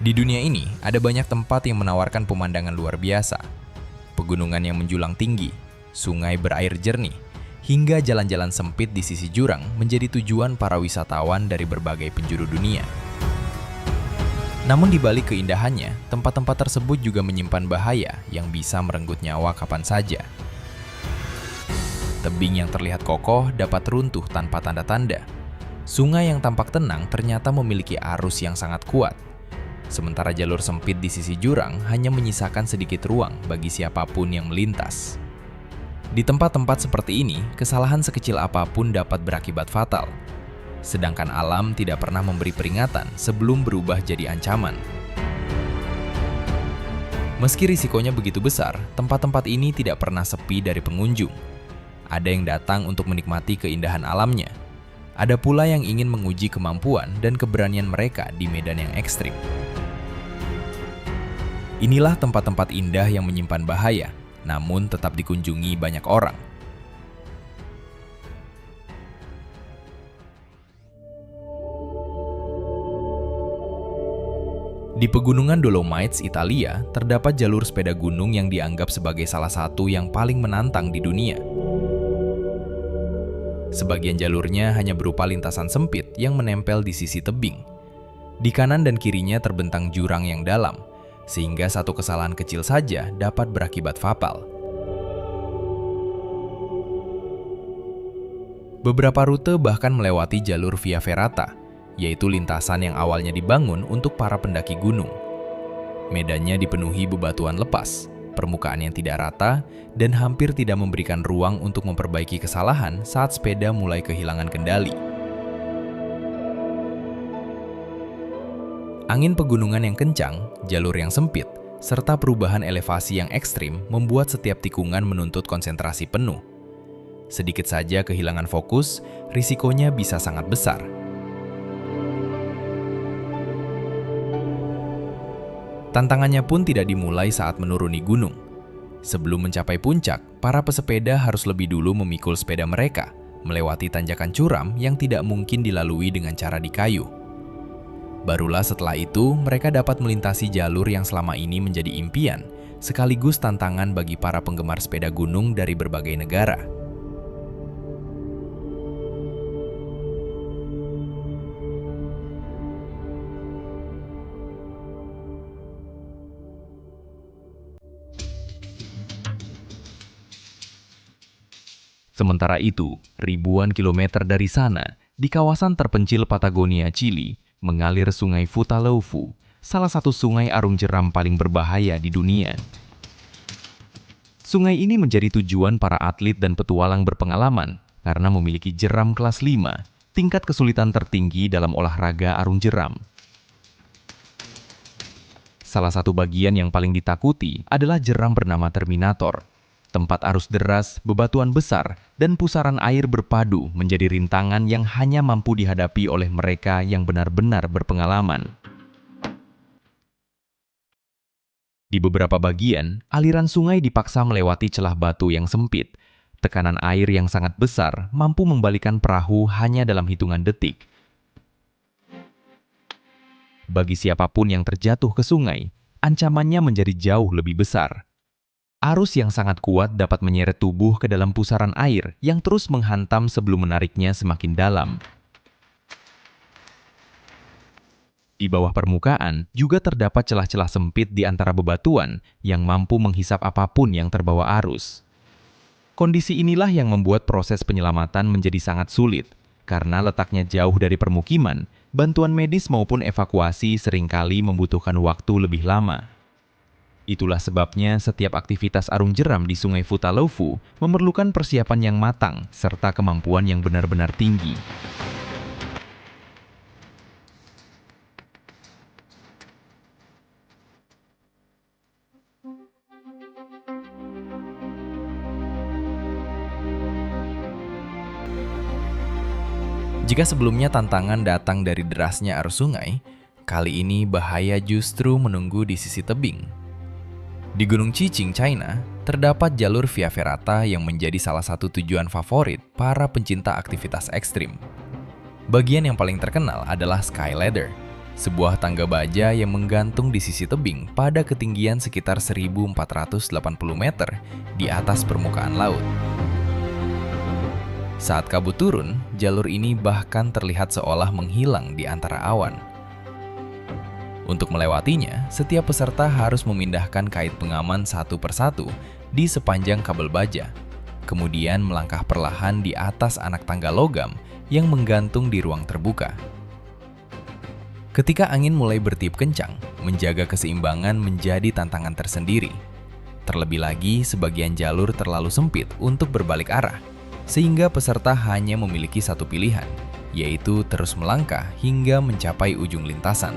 Di dunia ini, ada banyak tempat yang menawarkan pemandangan luar biasa. Pegunungan yang menjulang tinggi, sungai berair jernih, hingga jalan-jalan sempit di sisi jurang menjadi tujuan para wisatawan dari berbagai penjuru dunia. Namun di balik keindahannya, tempat-tempat tersebut juga menyimpan bahaya yang bisa merenggut nyawa kapan saja. Tebing yang terlihat kokoh dapat runtuh tanpa tanda-tanda. Sungai yang tampak tenang ternyata memiliki arus yang sangat kuat. Sementara jalur sempit di sisi jurang hanya menyisakan sedikit ruang bagi siapapun yang melintas. Di tempat-tempat seperti ini, kesalahan sekecil apapun dapat berakibat fatal. Sedangkan alam tidak pernah memberi peringatan sebelum berubah jadi ancaman. Meski risikonya begitu besar, tempat-tempat ini tidak pernah sepi dari pengunjung. Ada yang datang untuk menikmati keindahan alamnya. Ada pula yang ingin menguji kemampuan dan keberanian mereka di medan yang ekstrim. Inilah tempat-tempat indah yang menyimpan bahaya, namun tetap dikunjungi banyak orang. Di Pegunungan Dolomites, Italia, terdapat jalur sepeda gunung yang dianggap sebagai salah satu yang paling menantang di dunia. Sebagian jalurnya hanya berupa lintasan sempit yang menempel di sisi tebing. Di kanan dan kirinya terbentang jurang yang dalam, sehingga satu kesalahan kecil saja dapat berakibat fatal. Beberapa rute bahkan melewati jalur Via Ferrata, yaitu lintasan yang awalnya dibangun untuk para pendaki gunung. Medannya dipenuhi bebatuan lepas, permukaan yang tidak rata, dan hampir tidak memberikan ruang untuk memperbaiki kesalahan saat sepeda mulai kehilangan kendali. Angin pegunungan yang kencang, jalur yang sempit, serta perubahan elevasi yang ekstrim membuat setiap tikungan menuntut konsentrasi penuh. Sedikit saja kehilangan fokus, risikonya bisa sangat besar. Tantangannya pun tidak dimulai saat menuruni gunung. Sebelum mencapai puncak, para pesepeda harus lebih dulu memikul sepeda mereka, melewati tanjakan curam yang tidak mungkin dilalui dengan cara di kayu. Barulah setelah itu, mereka dapat melintasi jalur yang selama ini menjadi impian, sekaligus tantangan bagi para penggemar sepeda gunung dari berbagai negara. Sementara itu, ribuan kilometer dari sana, di kawasan terpencil Patagonia, Chili, mengalir Sungai Futaleufú, salah satu sungai arung jeram paling berbahaya di dunia. Sungai ini menjadi tujuan para atlet dan petualang berpengalaman karena memiliki jeram kelas 5, tingkat kesulitan tertinggi dalam olahraga arung jeram. Salah satu bagian yang paling ditakuti adalah jeram bernama Terminator. Tempat arus deras, bebatuan besar, dan pusaran air berpadu menjadi rintangan yang hanya mampu dihadapi oleh mereka yang benar-benar berpengalaman. Di beberapa bagian, aliran sungai dipaksa melewati celah batu yang sempit. Tekanan air yang sangat besar mampu membalikan perahu hanya dalam hitungan detik. Bagi siapapun yang terjatuh ke sungai, ancamannya menjadi jauh lebih besar. Arus yang sangat kuat dapat menyeret tubuh ke dalam pusaran air yang terus menghantam sebelum menariknya semakin dalam. Di bawah permukaan juga terdapat celah-celah sempit di antara bebatuan yang mampu menghisap apapun yang terbawa arus. Kondisi inilah yang membuat proses penyelamatan menjadi sangat sulit, karena letaknya jauh dari permukiman, bantuan medis maupun evakuasi seringkali membutuhkan waktu lebih lama. Itulah sebabnya setiap aktivitas arung jeram di Sungai Futaleufú memerlukan persiapan yang matang serta kemampuan yang benar-benar tinggi. Jika sebelumnya tantangan datang dari derasnya arus sungai, kali ini bahaya justru menunggu di sisi tebing. Di Gunung Chiching, China, terdapat jalur Via Ferrata yang menjadi salah satu tujuan favorit para pencinta aktivitas ekstrim. Bagian yang paling terkenal adalah Sky Ladder, sebuah tangga baja yang menggantung di sisi tebing pada ketinggian sekitar 1.480 meter di atas permukaan laut. Saat kabut turun, jalur ini bahkan terlihat seolah menghilang di antara awan. Untuk melewatinya, setiap peserta harus memindahkan kait pengaman satu persatu di sepanjang kabel baja, kemudian melangkah perlahan di atas anak tangga logam yang menggantung di ruang terbuka. Ketika angin mulai bertiup kencang, menjaga keseimbangan menjadi tantangan tersendiri. Terlebih lagi, sebagian jalur terlalu sempit untuk berbalik arah, sehingga peserta hanya memiliki satu pilihan, yaitu terus melangkah hingga mencapai ujung lintasan.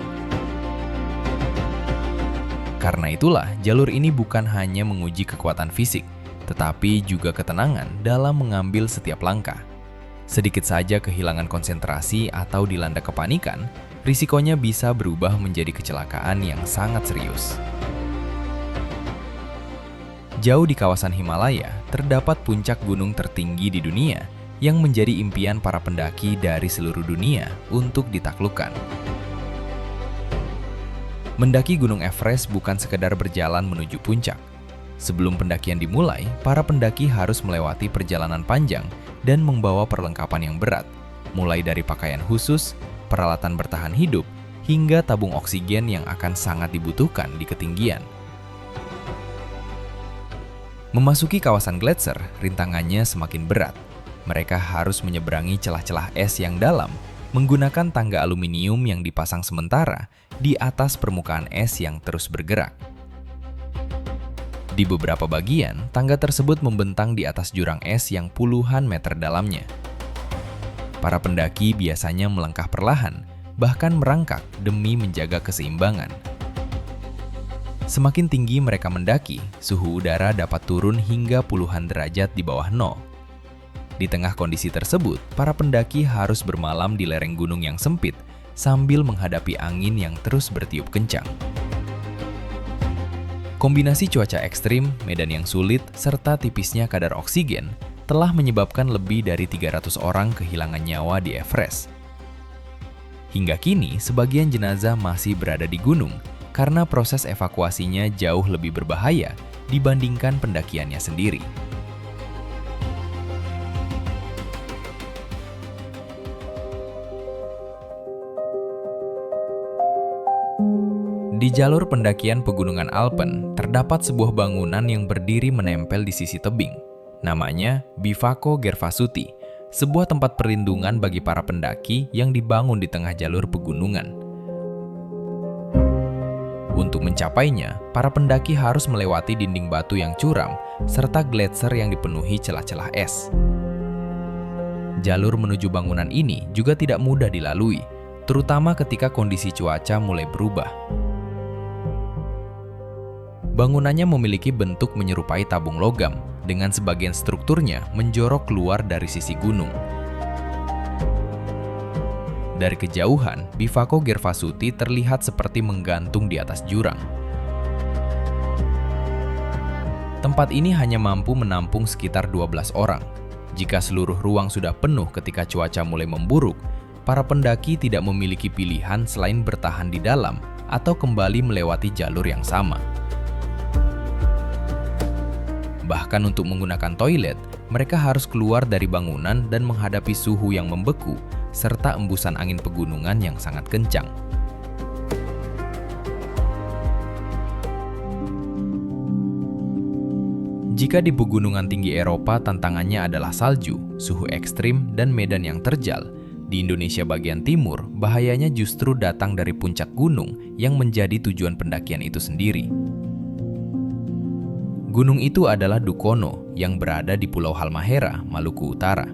Karena itulah, jalur ini bukan hanya menguji kekuatan fisik, tetapi juga ketenangan dalam mengambil setiap langkah. Sedikit saja kehilangan konsentrasi atau dilanda kepanikan, risikonya bisa berubah menjadi kecelakaan yang sangat serius. Jauh di kawasan Himalaya, terdapat puncak gunung tertinggi di dunia yang menjadi impian para pendaki dari seluruh dunia untuk ditaklukkan. Mendaki Gunung Everest bukan sekedar berjalan menuju puncak. Sebelum pendakian dimulai, para pendaki harus melewati perjalanan panjang dan membawa perlengkapan yang berat, mulai dari pakaian khusus, peralatan bertahan hidup, hingga tabung oksigen yang akan sangat dibutuhkan di ketinggian. Memasuki kawasan gletser, rintangannya semakin berat. Mereka harus menyeberangi celah-celah es yang dalam menggunakan tangga aluminium yang dipasang sementara di atas permukaan es yang terus bergerak. Di beberapa bagian, tangga tersebut membentang di atas jurang es yang puluhan meter dalamnya. Para pendaki biasanya melangkah perlahan, bahkan merangkak demi menjaga keseimbangan. Semakin tinggi mereka mendaki, suhu udara dapat turun hingga puluhan derajat di bawah nol. Di tengah kondisi tersebut, para pendaki harus bermalam di lereng gunung yang sempit sambil menghadapi angin yang terus bertiup kencang. Kombinasi cuaca ekstrim, medan yang sulit, serta tipisnya kadar oksigen telah menyebabkan lebih dari 300 orang kehilangan nyawa di Everest. Hingga kini, sebagian jenazah masih berada di gunung karena proses evakuasinya jauh lebih berbahaya dibandingkan pendakiannya sendiri. Di jalur pendakian pegunungan Alpen, terdapat sebuah bangunan yang berdiri menempel di sisi tebing. Namanya Bivako Gervasuti, sebuah tempat perlindungan bagi para pendaki yang dibangun di tengah jalur pegunungan. Untuk mencapainya, para pendaki harus melewati dinding batu yang curam serta gletser yang dipenuhi celah-celah es. Jalur menuju bangunan ini juga tidak mudah dilalui, terutama ketika kondisi cuaca mulai berubah. Bangunannya memiliki bentuk menyerupai tabung logam, dengan sebagian strukturnya menjorok keluar dari sisi gunung. Dari kejauhan, Bivako Gervasuti terlihat seperti menggantung di atas jurang. Tempat ini hanya mampu menampung sekitar 12 orang. Jika seluruh ruang sudah penuh ketika cuaca mulai memburuk, para pendaki tidak memiliki pilihan selain bertahan di dalam atau kembali melewati jalur yang sama. Bahkan untuk menggunakan toilet, mereka harus keluar dari bangunan dan menghadapi suhu yang membeku, serta embusan angin pegunungan yang sangat kencang. Jika di pegunungan tinggi Eropa tantangannya adalah salju, suhu ekstrim, dan medan yang terjal, di Indonesia bagian timur, bahayanya justru datang dari puncak gunung yang menjadi tujuan pendakian itu sendiri. Gunung itu adalah Dukono yang berada di Pulau Halmahera, Maluku Utara.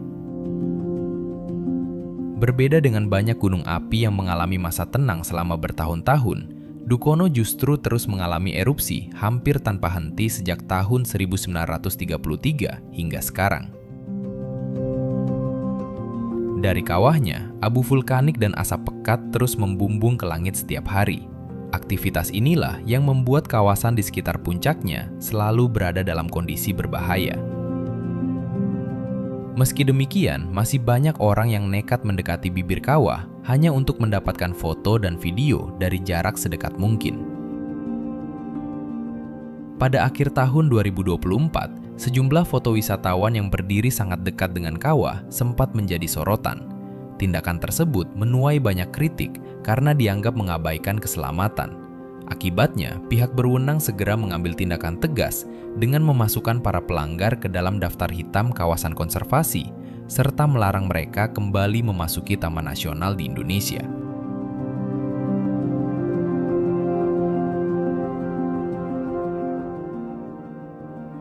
Berbeda dengan banyak gunung api yang mengalami masa tenang selama bertahun-tahun, Dukono justru terus mengalami erupsi hampir tanpa henti sejak tahun 1933 hingga sekarang. Dari kawahnya, abu vulkanik dan asap pekat terus membumbung ke langit setiap hari. Aktivitas inilah yang membuat kawasan di sekitar puncaknya selalu berada dalam kondisi berbahaya. Meski demikian, masih banyak orang yang nekat mendekati bibir kawah hanya untuk mendapatkan foto dan video dari jarak sedekat mungkin. Pada akhir tahun 2024, sejumlah foto wisatawan yang berdiri sangat dekat dengan kawah sempat menjadi sorotan. Tindakan tersebut menuai banyak kritik karena dianggap mengabaikan keselamatan. Akibatnya, pihak berwenang segera mengambil tindakan tegas dengan memasukkan para pelanggar ke dalam daftar hitam kawasan konservasi, serta melarang mereka kembali memasuki Taman Nasional di Indonesia.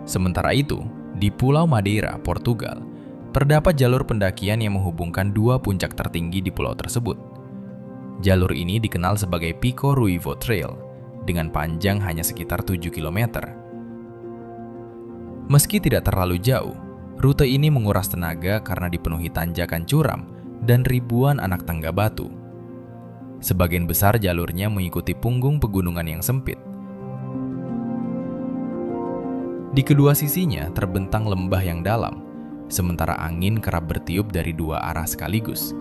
Sementara itu, di Pulau Madeira, Portugal, terdapat jalur pendakian yang menghubungkan dua puncak tertinggi di pulau tersebut. Jalur ini dikenal sebagai Pico Ruivo Trail, dengan panjang hanya sekitar 7 km. Meski tidak terlalu jauh, rute ini menguras tenaga karena dipenuhi tanjakan curam dan ribuan anak tangga batu. Sebagian besar jalurnya mengikuti punggung pegunungan yang sempit. Di kedua sisinya terbentang lembah yang dalam, sementara angin kerap bertiup dari dua arah sekaligus.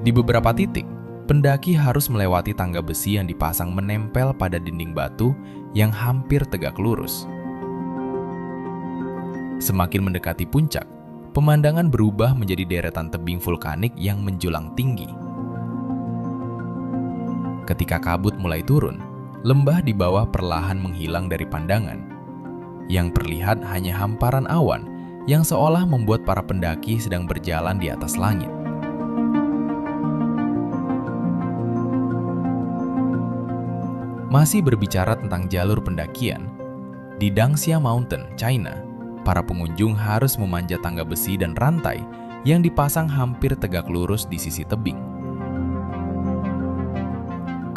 Di beberapa titik, pendaki harus melewati tangga besi yang dipasang menempel pada dinding batu yang hampir tegak lurus. Semakin mendekati puncak, pemandangan berubah menjadi deretan tebing vulkanik yang menjulang tinggi. Ketika kabut mulai turun, lembah di bawah perlahan menghilang dari pandangan. Yang terlihat hanya hamparan awan yang seolah membuat para pendaki sedang berjalan di atas langit. Masih berbicara tentang jalur pendakian, di Dangxia Mountain, China, para pengunjung harus memanjat tangga besi dan rantai yang dipasang hampir tegak lurus di sisi tebing.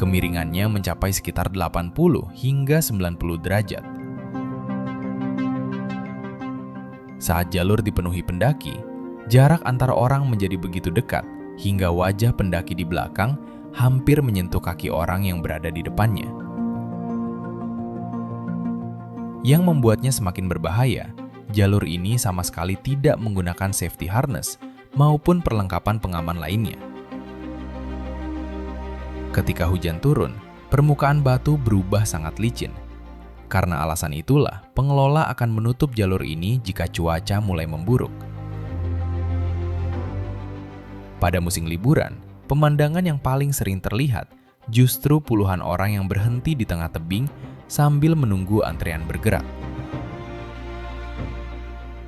Kemiringannya mencapai sekitar 80 hingga 90 derajat. Saat jalur dipenuhi pendaki, jarak antara orang menjadi begitu dekat hingga wajah pendaki di belakang hampir menyentuh kaki orang yang berada di depannya. Yang membuatnya semakin berbahaya, jalur ini sama sekali tidak menggunakan safety harness maupun perlengkapan pengaman lainnya. Ketika hujan turun, permukaan batu berubah sangat licin. Karena alasan itulah, pengelola akan menutup jalur ini jika cuaca mulai memburuk. Pada musim liburan, pemandangan yang paling sering terlihat justru puluhan orang yang berhenti di tengah tebing sambil menunggu antrean bergerak.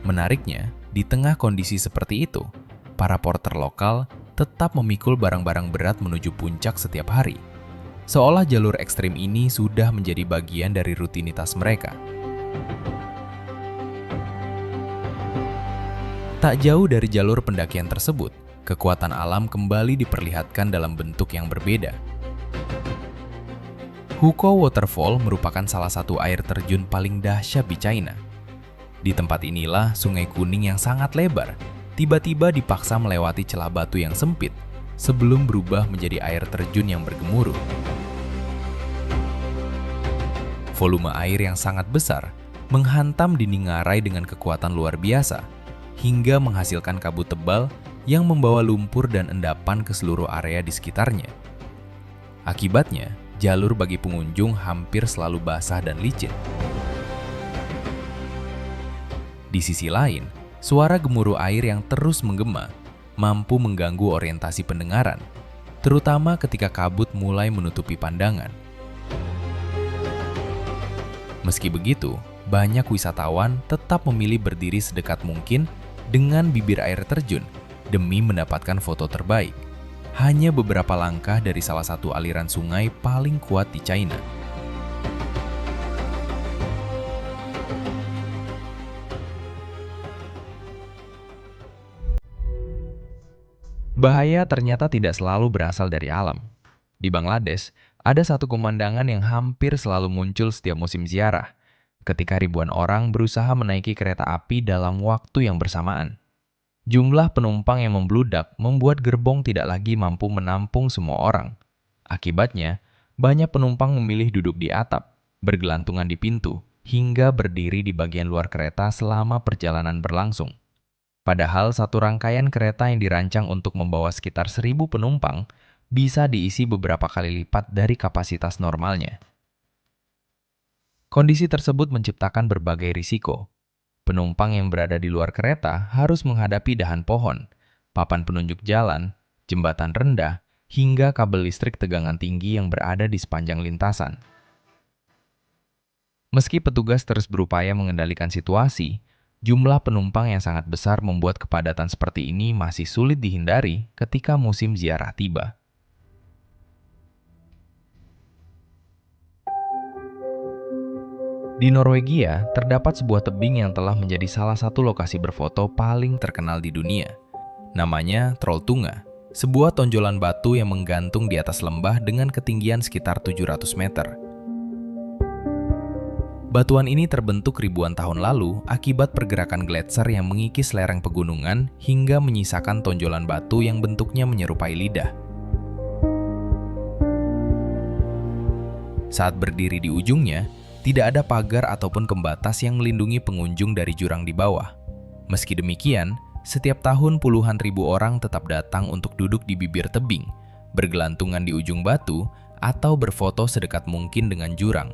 Menariknya, di tengah kondisi seperti itu, para porter lokal tetap memikul barang-barang berat menuju puncak setiap hari, seolah jalur ekstrim ini sudah menjadi bagian dari rutinitas mereka. Tak jauh dari jalur pendakian tersebut, kekuatan alam kembali diperlihatkan dalam bentuk yang berbeda. Hukou Waterfall merupakan salah satu air terjun paling dahsyat di China. Di tempat inilah Sungai Kuning yang sangat lebar tiba-tiba dipaksa melewati celah batu yang sempit sebelum berubah menjadi air terjun yang bergemuruh. Volume air yang sangat besar menghantam dinding ngarai dengan kekuatan luar biasa hingga menghasilkan kabut tebal yang membawa lumpur dan endapan ke seluruh area di sekitarnya. Akibatnya, jalur bagi pengunjung hampir selalu basah dan licin. Di sisi lain, suara gemuruh air yang terus menggema mampu mengganggu orientasi pendengaran, terutama ketika kabut mulai menutupi pandangan. Meski begitu, banyak wisatawan tetap memilih berdiri sedekat mungkin dengan bibir air terjun demi mendapatkan foto terbaik. Hanya beberapa langkah dari salah satu aliran sungai paling kuat di China. Bahaya ternyata tidak selalu berasal dari alam. Di Bangladesh, ada satu pemandangan yang hampir selalu muncul setiap musim ziarah, ketika ribuan orang berusaha menaiki kereta api dalam waktu yang bersamaan. Jumlah penumpang yang membludak membuat gerbong tidak lagi mampu menampung semua orang. Akibatnya, banyak penumpang memilih duduk di atap, bergelantungan di pintu, hingga berdiri di bagian luar kereta selama perjalanan berlangsung. Padahal satu rangkaian kereta yang dirancang untuk membawa sekitar 1.000 penumpang bisa diisi beberapa kali lipat dari kapasitas normalnya. Kondisi tersebut menciptakan berbagai risiko. Penumpang yang berada di luar kereta harus menghadapi dahan pohon, papan penunjuk jalan, jembatan rendah, hingga kabel listrik tegangan tinggi yang berada di sepanjang lintasan. Meski petugas terus berupaya mengendalikan situasi, jumlah penumpang yang sangat besar membuat kepadatan seperti ini masih sulit dihindari ketika musim ziarah tiba. Di Norwegia, terdapat sebuah tebing yang telah menjadi salah satu lokasi berfoto paling terkenal di dunia. Namanya Trolltunga, sebuah tonjolan batu yang menggantung di atas lembah dengan ketinggian sekitar 700 meter. Batuan ini terbentuk ribuan tahun lalu akibat pergerakan gletser yang mengikis lereng pegunungan hingga menyisakan tonjolan batu yang bentuknya menyerupai lidah. Saat berdiri di ujungnya, tidak ada pagar ataupun pembatas yang melindungi pengunjung dari jurang di bawah. Meski demikian, setiap tahun puluhan ribu orang tetap datang untuk duduk di bibir tebing, bergelantungan di ujung batu, atau berfoto sedekat mungkin dengan jurang.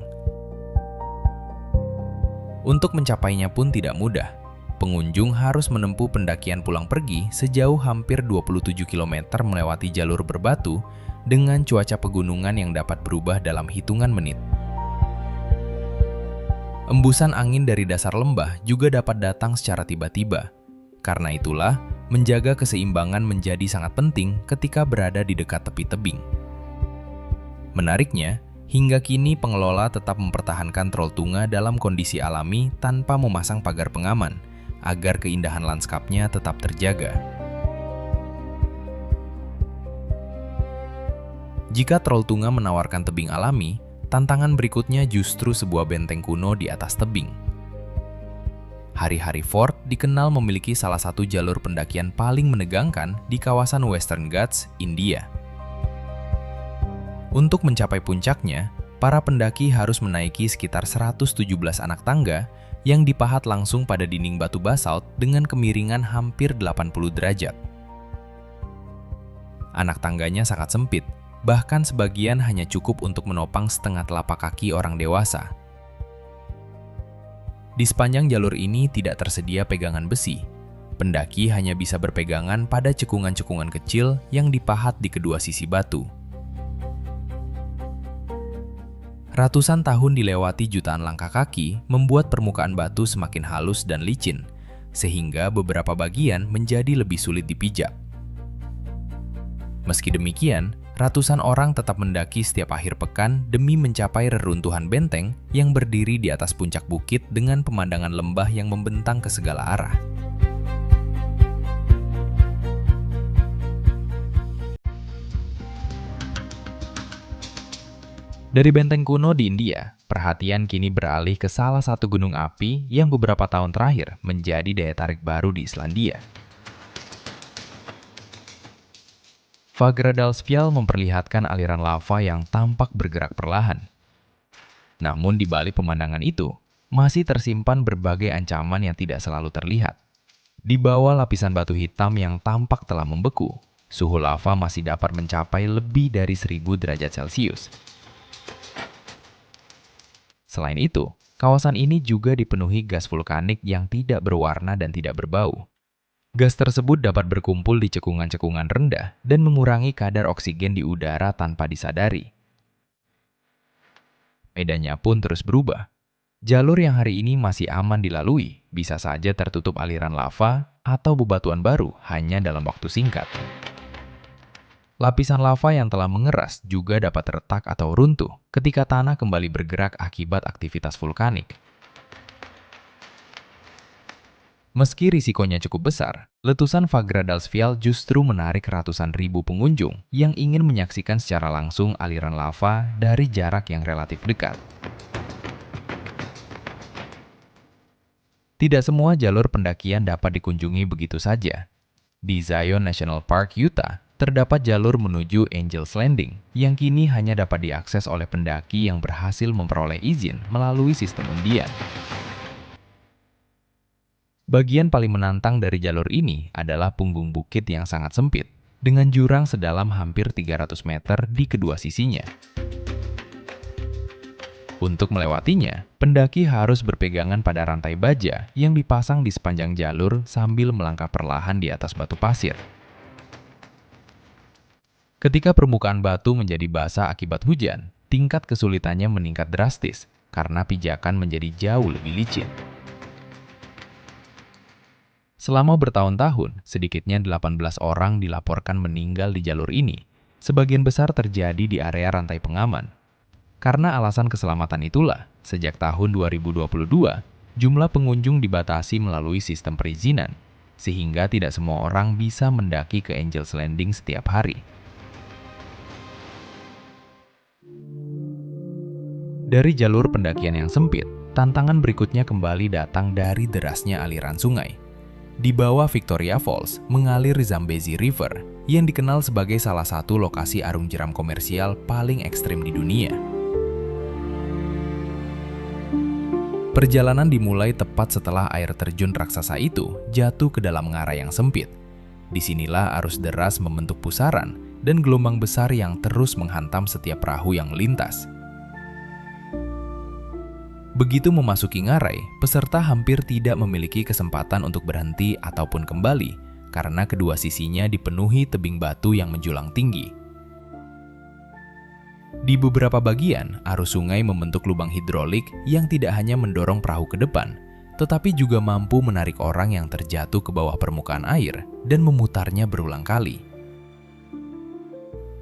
Untuk mencapainya pun tidak mudah. Pengunjung harus menempuh pendakian pulang pergi sejauh hampir 27 km melewati jalur berbatu dengan cuaca pegunungan yang dapat berubah dalam hitungan menit. Embusan angin dari dasar lembah juga dapat datang secara tiba-tiba. Karena itulah, menjaga keseimbangan menjadi sangat penting ketika berada di dekat tepi tebing. Menariknya, hingga kini pengelola tetap mempertahankan Trolltunga dalam kondisi alami tanpa memasang pagar pengaman, agar keindahan lanskapnya tetap terjaga. Jika Trolltunga menawarkan tebing alami, tantangan berikutnya justru sebuah benteng kuno di atas tebing. Hari-Hari Fort dikenal memiliki salah satu jalur pendakian paling menegangkan di kawasan Western Ghats, India. Untuk mencapai puncaknya, para pendaki harus menaiki sekitar 117 anak tangga yang dipahat langsung pada dinding batu basalt dengan kemiringan hampir 80 derajat. Anak tangganya sangat sempit, bahkan sebagian hanya cukup untuk menopang setengah telapak kaki orang dewasa. Di sepanjang jalur ini tidak tersedia pegangan besi. Pendaki hanya bisa berpegangan pada cekungan-cekungan kecil yang dipahat di kedua sisi batu. Ratusan tahun dilewati jutaan langkah kaki membuat permukaan batu semakin halus dan licin, sehingga beberapa bagian menjadi lebih sulit dipijak. Meski demikian, ratusan orang tetap mendaki setiap akhir pekan demi mencapai reruntuhan benteng yang berdiri di atas puncak bukit dengan pemandangan lembah yang membentang ke segala arah. Dari benteng kuno di India, perhatian kini beralih ke salah satu gunung api yang beberapa tahun terakhir menjadi daya tarik baru di Islandia. Fagradalsfjall memperlihatkan aliran lava yang tampak bergerak perlahan. Namun di balik pemandangan itu, masih tersimpan berbagai ancaman yang tidak selalu terlihat. Di bawah lapisan batu hitam yang tampak telah membeku, suhu lava masih dapat mencapai lebih dari 1.000 derajat Celcius. Selain itu, kawasan ini juga dipenuhi gas vulkanik yang tidak berwarna dan tidak berbau. Gas tersebut dapat berkumpul di cekungan-cekungan rendah dan mengurangi kadar oksigen di udara tanpa disadari. Medannya pun terus berubah. Jalur yang hari ini masih aman dilalui bisa saja tertutup aliran lava atau bebatuan baru hanya dalam waktu singkat. Lapisan lava yang telah mengeras juga dapat retak atau runtuh ketika tanah kembali bergerak akibat aktivitas vulkanik. Meski risikonya cukup besar, letusan Fagradalsfjall justru menarik ratusan ribu pengunjung yang ingin menyaksikan secara langsung aliran lava dari jarak yang relatif dekat. Tidak semua jalur pendakian dapat dikunjungi begitu saja. Di Zion National Park, Utah, terdapat jalur menuju Angel's Landing yang kini hanya dapat diakses oleh pendaki yang berhasil memperoleh izin melalui sistem undian. Bagian paling menantang dari jalur ini adalah punggung bukit yang sangat sempit, dengan jurang sedalam hampir 300 meter di kedua sisinya. Untuk melewatinya, pendaki harus berpegangan pada rantai baja yang dipasang di sepanjang jalur sambil melangkah perlahan di atas batu pasir. Ketika permukaan batu menjadi basah akibat hujan, tingkat kesulitannya meningkat drastis karena pijakan menjadi jauh lebih licin. Selama bertahun-tahun, sedikitnya 18 orang dilaporkan meninggal di jalur ini. Sebagian besar terjadi di area rantai pengaman. Karena alasan keselamatan itulah, sejak tahun 2022, jumlah pengunjung dibatasi melalui sistem perizinan, sehingga tidak semua orang bisa mendaki ke Angel's Landing setiap hari. Dari jalur pendakian yang sempit, tantangan berikutnya kembali datang dari derasnya aliran sungai. Di bawah Victoria Falls mengalir Zambezi River, yang dikenal sebagai salah satu lokasi arung jeram komersial paling ekstrim di dunia. Perjalanan dimulai tepat setelah air terjun raksasa itu jatuh ke dalam ngarai yang sempit. Disinilah arus deras membentuk pusaran dan gelombang besar yang terus menghantam setiap perahu yang melintas. Begitu memasuki ngarai, peserta hampir tidak memiliki kesempatan untuk berhenti ataupun kembali karena kedua sisinya dipenuhi tebing batu yang menjulang tinggi. Di beberapa bagian, arus sungai membentuk lubang hidrolik yang tidak hanya mendorong perahu ke depan, tetapi juga mampu menarik orang yang terjatuh ke bawah permukaan air dan memutarnya berulang kali.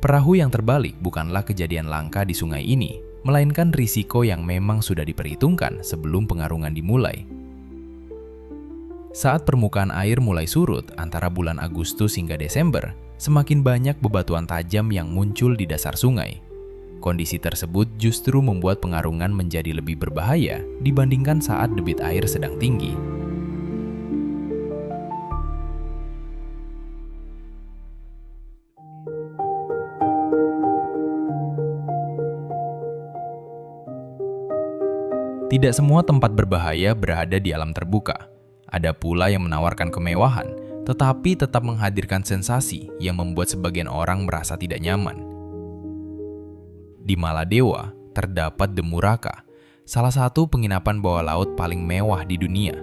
Perahu yang terbalik bukanlah kejadian langka di sungai ini, melainkan risiko yang memang sudah diperhitungkan sebelum pengarungan dimulai. Saat permukaan air mulai surut antara bulan Agustus hingga Desember, semakin banyak bebatuan tajam yang muncul di dasar sungai. Kondisi tersebut justru membuat pengarungan menjadi lebih berbahaya dibandingkan saat debit air sedang tinggi. Tidak semua tempat berbahaya berada di alam terbuka. Ada pula yang menawarkan kemewahan, tetapi tetap menghadirkan sensasi yang membuat sebagian orang merasa tidak nyaman. Di Maladewa, terdapat The Muraka, salah satu penginapan bawah laut paling mewah di dunia.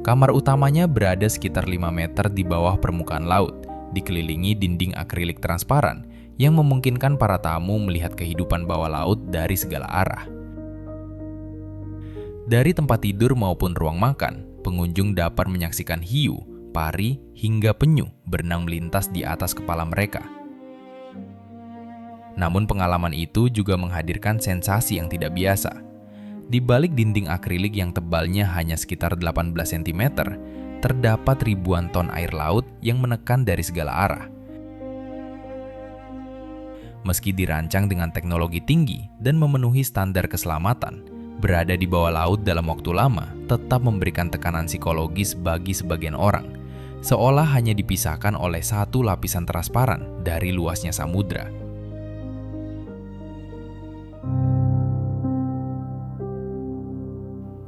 Kamar utamanya berada sekitar 5 meter di bawah permukaan laut, dikelilingi dinding akrilik transparan yang memungkinkan para tamu melihat kehidupan bawah laut dari segala arah. Dari tempat tidur maupun ruang makan, pengunjung dapat menyaksikan hiu, pari, hingga penyu berenang melintas di atas kepala mereka. Namun pengalaman itu juga menghadirkan sensasi yang tidak biasa. Di balik dinding akrilik yang tebalnya hanya sekitar 18 cm, terdapat ribuan ton air laut yang menekan dari segala arah. Meski dirancang dengan teknologi tinggi dan memenuhi standar keselamatan, berada di bawah laut dalam waktu lama tetap memberikan tekanan psikologis bagi sebagian orang, seolah hanya dipisahkan oleh satu lapisan transparan dari luasnya samudra.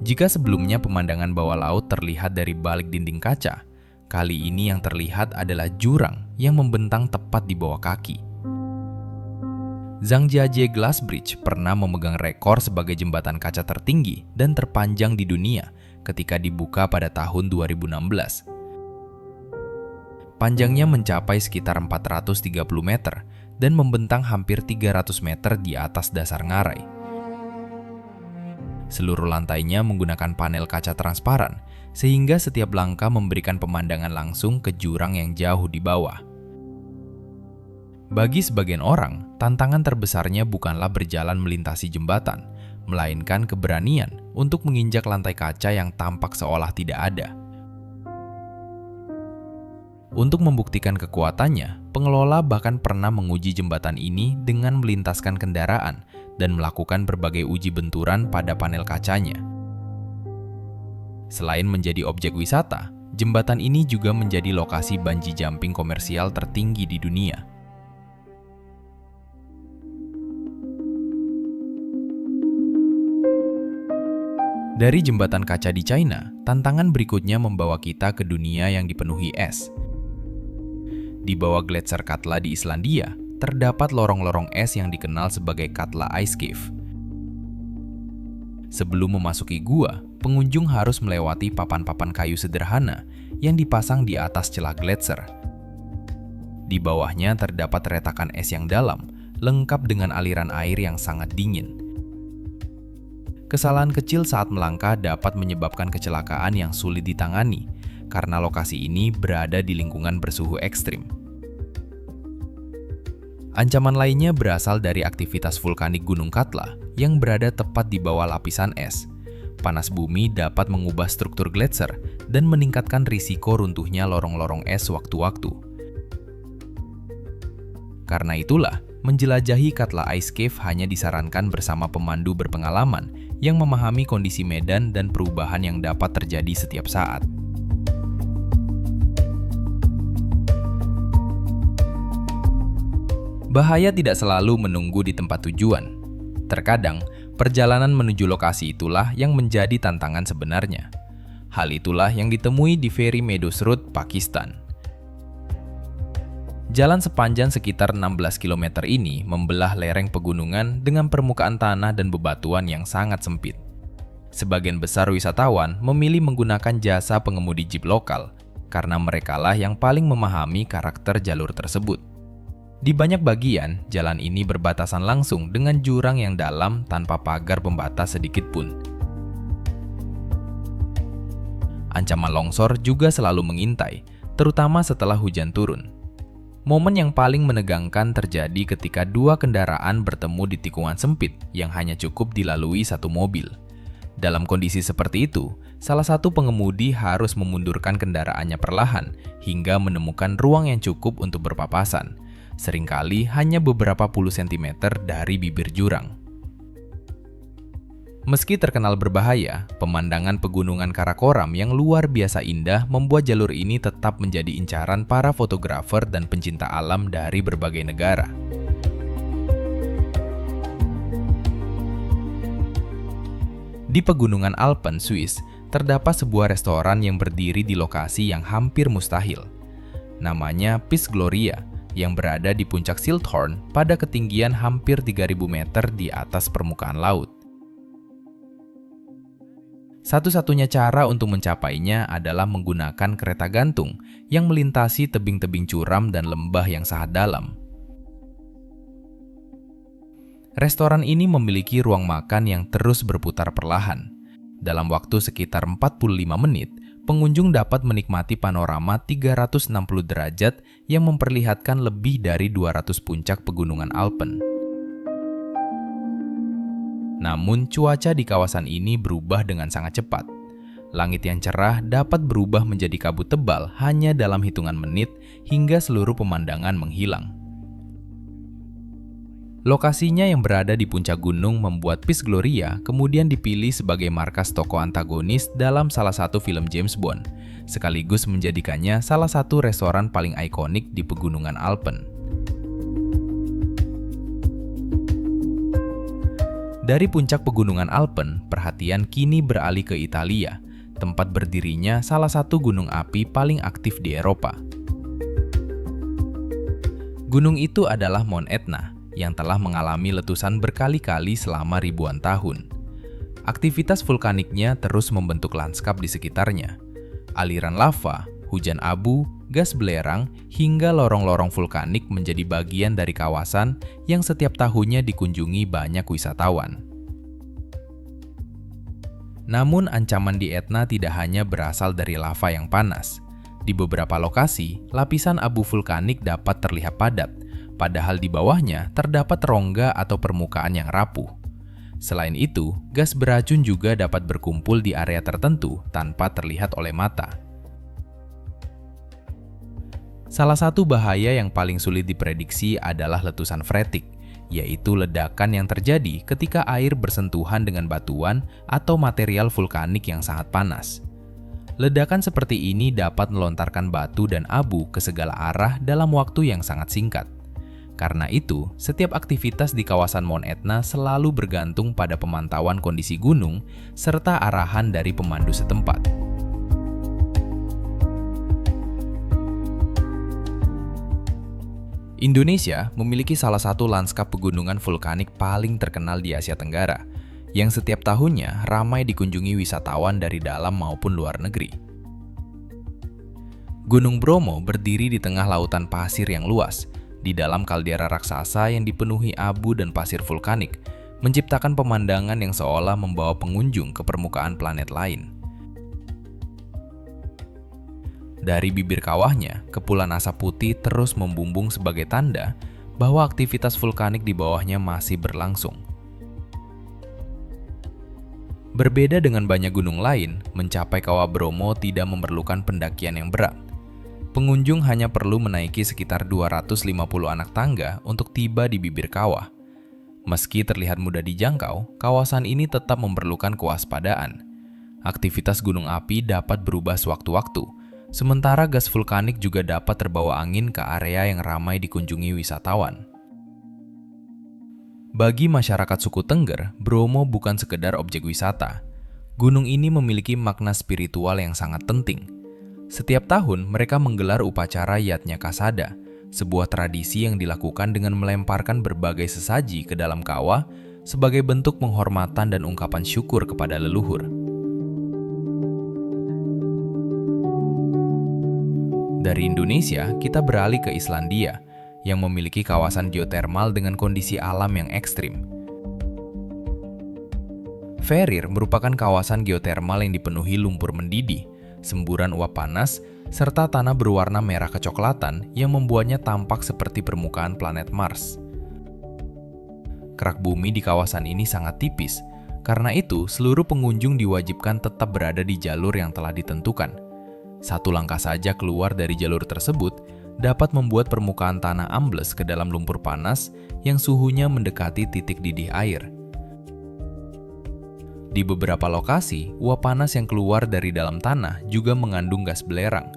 Jika sebelumnya pemandangan bawah laut terlihat dari balik dinding kaca, kali ini yang terlihat adalah jurang yang membentang tepat di bawah kaki. Zhangjiajie Glass Bridge pernah memegang rekor sebagai jembatan kaca tertinggi dan terpanjang di dunia ketika dibuka pada tahun 2016. Panjangnya mencapai sekitar 430 meter dan membentang hampir 300 meter di atas dasar ngarai. Seluruh lantainya menggunakan panel kaca transparan, sehingga setiap langkah memberikan pemandangan langsung ke jurang yang jauh di bawah. Bagi sebagian orang, tantangan terbesarnya bukanlah berjalan melintasi jembatan, melainkan keberanian untuk menginjak lantai kaca yang tampak seolah tidak ada. Untuk membuktikan kekuatannya, pengelola bahkan pernah menguji jembatan ini dengan melintaskan kendaraan dan melakukan berbagai uji benturan pada panel kacanya. Selain menjadi objek wisata, Jembatan ini juga menjadi lokasi bungee jumping komersial tertinggi di dunia. Dari jembatan kaca di China, tantangan berikutnya membawa kita ke dunia yang dipenuhi es. Di bawah gletser Katla di Islandia, terdapat lorong-lorong es yang dikenal sebagai Katla Ice Cave. Sebelum memasuki gua, pengunjung harus melewati papan-papan kayu sederhana yang dipasang di atas celah gletser. Di bawahnya terdapat retakan es yang dalam, lengkap dengan aliran air yang sangat dingin. Kesalahan kecil saat melangkah dapat menyebabkan kecelakaan yang sulit ditangani, karena lokasi ini berada di lingkungan bersuhu ekstrim. Ancaman lainnya berasal dari aktivitas vulkanik Gunung Katla yang berada tepat di bawah lapisan es. Panas bumi dapat mengubah struktur gletser dan meningkatkan risiko runtuhnya lorong-lorong es sewaktu-waktu. Karena itulah, menjelajahi Katla Ice Cave hanya disarankan bersama pemandu berpengalaman yang memahami kondisi medan dan perubahan yang dapat terjadi setiap saat. Bahaya tidak selalu menunggu di tempat tujuan. Terkadang, perjalanan menuju lokasi itulah yang menjadi tantangan sebenarnya. Hal itulah yang ditemui di Feri Meadows Road, Pakistan. Jalan sepanjang sekitar 16 km ini membelah lereng pegunungan dengan permukaan tanah dan bebatuan yang sangat sempit. Sebagian besar wisatawan memilih menggunakan jasa pengemudi jeep lokal karena merekalah yang paling memahami karakter jalur tersebut. Di banyak bagian, jalan ini berbatasan langsung dengan jurang yang dalam tanpa pagar pembatas sedikit pun. Ancaman longsor juga selalu mengintai, terutama setelah hujan turun. Momen yang paling menegangkan terjadi ketika dua kendaraan bertemu di tikungan sempit yang hanya cukup dilalui satu mobil. Dalam kondisi seperti itu, salah satu pengemudi harus memundurkan kendaraannya perlahan hingga menemukan ruang yang cukup untuk berpapasan, seringkali hanya beberapa puluh sentimeter dari bibir jurang. Meski terkenal berbahaya, pemandangan pegunungan Karakoram yang luar biasa indah membuat jalur ini tetap menjadi incaran para fotografer dan pencinta alam dari berbagai negara. Di pegunungan Alpen, Swiss, terdapat sebuah restoran yang berdiri di lokasi yang hampir mustahil. Namanya Piz Gloria, yang berada di puncak Schildhorn pada ketinggian hampir 3.000 meter di atas permukaan laut. Satu-satunya cara untuk mencapainya adalah menggunakan kereta gantung yang melintasi tebing-tebing curam dan lembah yang sangat dalam. Restoran ini memiliki ruang makan yang terus berputar perlahan. Dalam waktu sekitar 45 menit, pengunjung dapat menikmati panorama 360 derajat yang memperlihatkan lebih dari 200 puncak pegunungan Alpen. Namun, cuaca di kawasan ini berubah dengan sangat cepat. Langit yang cerah dapat berubah menjadi kabut tebal hanya dalam hitungan menit hingga seluruh pemandangan menghilang. Lokasinya yang berada di puncak gunung membuat Piz Gloria kemudian dipilih sebagai markas tokoh antagonis dalam salah satu film James Bond, sekaligus menjadikannya salah satu restoran paling ikonik di pegunungan Alpen. Dari puncak pegunungan Alpen, perhatian kini beralih ke Italia, tempat berdirinya salah satu gunung api paling aktif di Eropa. Gunung itu adalah Mount Etna, yang telah mengalami letusan berkali-kali selama ribuan tahun. Aktivitas vulkaniknya terus membentuk lanskap di sekitarnya. Aliran lava, hujan abu, gas belerang, hingga lorong-lorong vulkanik menjadi bagian dari kawasan yang setiap tahunnya dikunjungi banyak wisatawan. Namun ancaman di Etna tidak hanya berasal dari lava yang panas. Di beberapa lokasi, lapisan abu vulkanik dapat terlihat padat, padahal di bawahnya terdapat rongga atau permukaan yang rapuh. Selain itu, gas beracun juga dapat berkumpul di area tertentu tanpa terlihat oleh mata. Salah satu bahaya yang paling sulit diprediksi adalah letusan freatik, yaitu ledakan yang terjadi ketika air bersentuhan dengan batuan atau material vulkanik yang sangat panas. Ledakan seperti ini dapat melontarkan batu dan abu ke segala arah dalam waktu yang sangat singkat. Karena itu, setiap aktivitas di kawasan Mount Etna selalu bergantung pada pemantauan kondisi gunung serta arahan dari pemandu setempat. Indonesia memiliki salah satu lanskap pegunungan vulkanik paling terkenal di Asia Tenggara, yang setiap tahunnya ramai dikunjungi wisatawan dari dalam maupun luar negeri. Gunung Bromo berdiri di tengah lautan pasir yang luas, di dalam kaldera raksasa yang dipenuhi abu dan pasir vulkanik, menciptakan pemandangan yang seolah membawa pengunjung ke permukaan planet lain. Dari bibir kawahnya, kepulan asap putih terus membumbung sebagai tanda bahwa aktivitas vulkanik di bawahnya masih berlangsung. Berbeda dengan banyak gunung lain, mencapai kawah Bromo tidak memerlukan pendakian yang berat. Pengunjung hanya perlu menaiki sekitar 250 anak tangga untuk tiba di bibir kawah. Meski terlihat mudah dijangkau, kawasan ini tetap memerlukan kewaspadaan. Aktivitas gunung api dapat berubah sewaktu-waktu, sementara gas vulkanik juga dapat terbawa angin ke area yang ramai dikunjungi wisatawan. Bagi masyarakat suku Tengger, Bromo bukan sekedar objek wisata. Gunung ini memiliki makna spiritual yang sangat penting. Setiap tahun, mereka menggelar upacara Yatnya Kasada, sebuah tradisi yang dilakukan dengan melemparkan berbagai sesaji ke dalam kawah sebagai bentuk penghormatan dan ungkapan syukur kepada leluhur. Dari Indonesia, kita beralih ke Islandia, yang memiliki kawasan geotermal dengan kondisi alam yang ekstrim. Farir merupakan kawasan geotermal yang dipenuhi lumpur mendidih, semburan uap panas, serta tanah berwarna merah kecoklatan yang membuatnya tampak seperti permukaan planet Mars. Kerak bumi di kawasan ini sangat tipis, karena itu seluruh pengunjung diwajibkan tetap berada di jalur yang telah ditentukan. Satu langkah saja keluar dari jalur tersebut dapat membuat permukaan tanah ambles ke dalam lumpur panas yang suhunya mendekati titik didih air. Di beberapa lokasi, uap panas yang keluar dari dalam tanah juga mengandung gas belerang.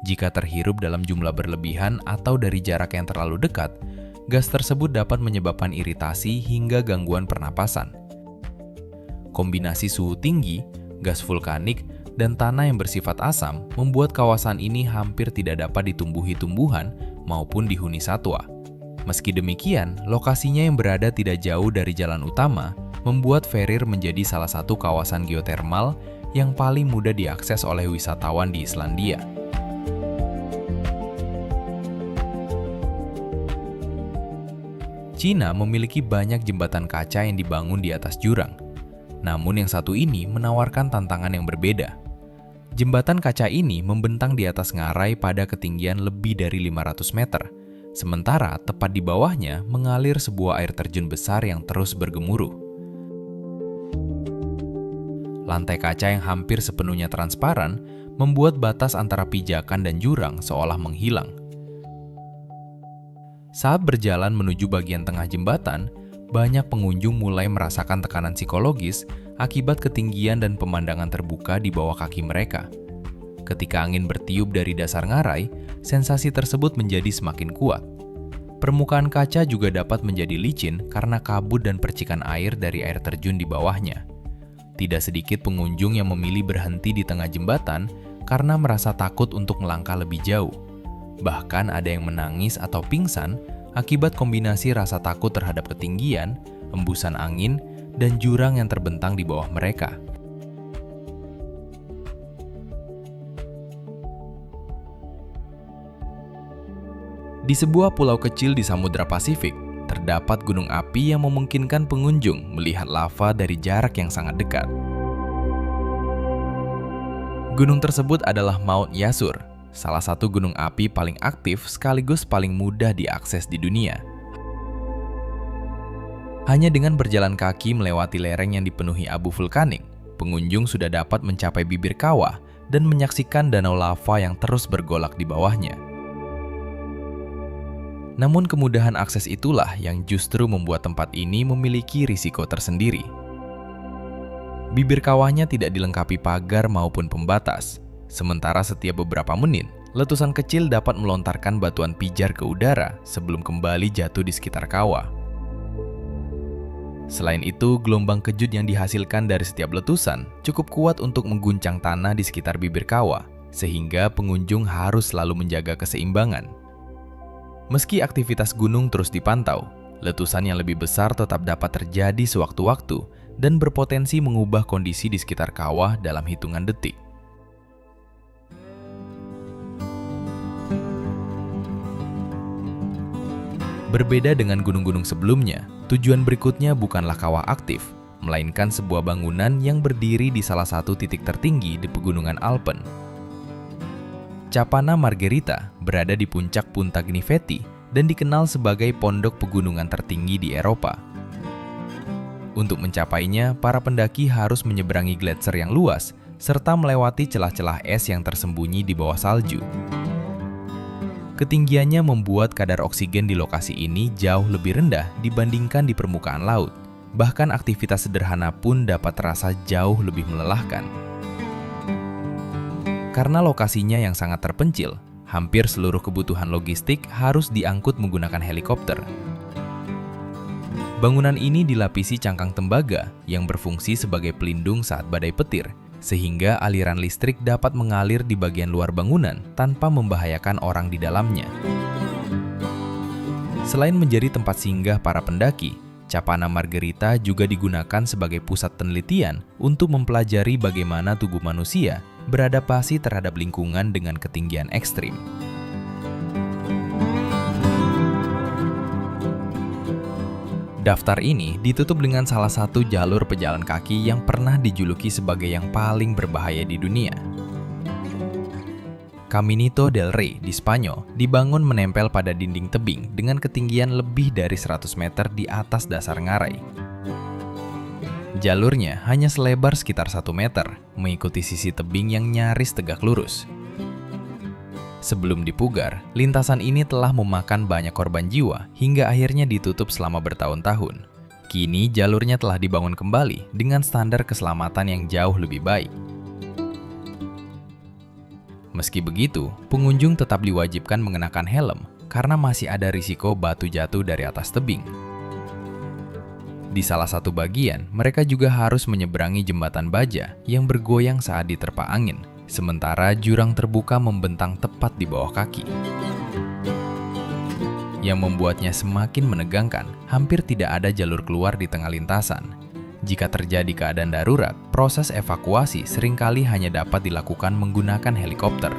Jika terhirup dalam jumlah berlebihan atau dari jarak yang terlalu dekat, gas tersebut dapat menyebabkan iritasi hingga gangguan pernapasan. Kombinasi suhu tinggi, gas vulkanik, dan tanah yang bersifat asam membuat kawasan ini hampir tidak dapat ditumbuhi tumbuhan maupun dihuni satwa. Meski demikian, lokasinya yang berada tidak jauh dari jalan utama membuat Farir menjadi salah satu kawasan geotermal yang paling mudah diakses oleh wisatawan di Islandia. Cina memiliki banyak jembatan kaca yang dibangun di atas jurang. Namun yang satu ini menawarkan tantangan yang berbeda. Jembatan kaca ini membentang di atas ngarai pada ketinggian lebih dari 500 meter, sementara tepat di bawahnya mengalir sebuah air terjun besar yang terus bergemuruh. Lantai kaca yang hampir sepenuhnya transparan membuat batas antara pijakan dan jurang seolah menghilang. Saat berjalan menuju bagian tengah jembatan, banyak pengunjung mulai merasakan tekanan psikologis akibat ketinggian dan pemandangan terbuka di bawah kaki mereka. Ketika angin bertiup dari dasar ngarai, sensasi tersebut menjadi semakin kuat. Permukaan kaca juga dapat menjadi licin karena kabut dan percikan air dari air terjun di bawahnya. Tidak sedikit pengunjung yang memilih berhenti di tengah jembatan karena merasa takut untuk melangkah lebih jauh. Bahkan ada yang menangis atau pingsan akibat kombinasi rasa takut terhadap ketinggian, embusan angin, dan jurang yang terbentang di bawah mereka. Di sebuah pulau kecil di Samudra Pasifik, terdapat gunung api yang memungkinkan pengunjung melihat lava dari jarak yang sangat dekat. Gunung tersebut adalah Mount Yasur, salah satu gunung api paling aktif sekaligus paling mudah diakses di dunia. Hanya dengan berjalan kaki melewati lereng yang dipenuhi abu vulkanik, pengunjung sudah dapat mencapai bibir kawah dan menyaksikan danau lava yang terus bergolak di bawahnya. Namun kemudahan akses itulah yang justru membuat tempat ini memiliki risiko tersendiri. Bibir kawahnya tidak dilengkapi pagar maupun pembatas, Sementara setiap beberapa menit, letusan kecil dapat melontarkan batuan pijar ke udara sebelum kembali jatuh di sekitar kawah. Selain itu, gelombang kejut yang dihasilkan dari setiap letusan cukup kuat untuk mengguncang tanah di sekitar bibir kawah, sehingga pengunjung harus selalu menjaga keseimbangan. Meski aktivitas gunung terus dipantau, letusan yang lebih besar tetap dapat terjadi sewaktu-waktu dan berpotensi mengubah kondisi di sekitar kawah dalam hitungan detik. Berbeda dengan gunung-gunung sebelumnya, tujuan berikutnya bukanlah kawah aktif, melainkan sebuah bangunan yang berdiri di salah satu titik tertinggi di pegunungan Alpen. Capanna Margherita berada di puncak Punta Gnifeti dan dikenal sebagai pondok pegunungan tertinggi di Eropa. Untuk mencapainya, para pendaki harus menyeberangi gletser yang luas serta melewati celah-celah es yang tersembunyi di bawah salju. Ketinggiannya membuat kadar oksigen di lokasi ini jauh lebih rendah dibandingkan di permukaan laut. Bahkan aktivitas sederhana pun dapat terasa jauh lebih melelahkan. Karena lokasinya yang sangat terpencil, hampir seluruh kebutuhan logistik harus diangkut menggunakan helikopter. Bangunan ini dilapisi cangkang tembaga yang berfungsi sebagai pelindung saat badai petir, sehingga aliran listrik dapat mengalir di bagian luar bangunan tanpa membahayakan orang di dalamnya. Selain menjadi tempat singgah para pendaki, Capanna Margherita juga digunakan sebagai pusat penelitian untuk mempelajari bagaimana tubuh manusia beradaptasi terhadap lingkungan dengan ketinggian ekstrim. Daftar ini ditutup dengan salah satu jalur pejalan kaki yang pernah dijuluki sebagai yang paling berbahaya di dunia. Caminito del Rey di Spanyol dibangun menempel pada dinding tebing dengan ketinggian lebih dari 100 meter di atas dasar ngarai. Jalurnya hanya selebar sekitar 1 meter, mengikuti sisi tebing yang nyaris tegak lurus. Sebelum dipugar, lintasan ini telah memakan banyak korban jiwa hingga akhirnya ditutup selama bertahun-tahun. Kini jalurnya telah dibangun kembali dengan standar keselamatan yang jauh lebih baik. Meski begitu, pengunjung tetap diwajibkan mengenakan helm karena masih ada risiko batu jatuh dari atas tebing. Di salah satu bagian, mereka juga harus menyeberangi jembatan baja yang bergoyang saat diterpa angin. Sementara jurang terbuka membentang tepat di bawah kaki. Yang membuatnya semakin menegangkan, hampir tidak ada jalur keluar di tengah lintasan. Jika terjadi keadaan darurat, proses evakuasi seringkali hanya dapat dilakukan menggunakan helikopter.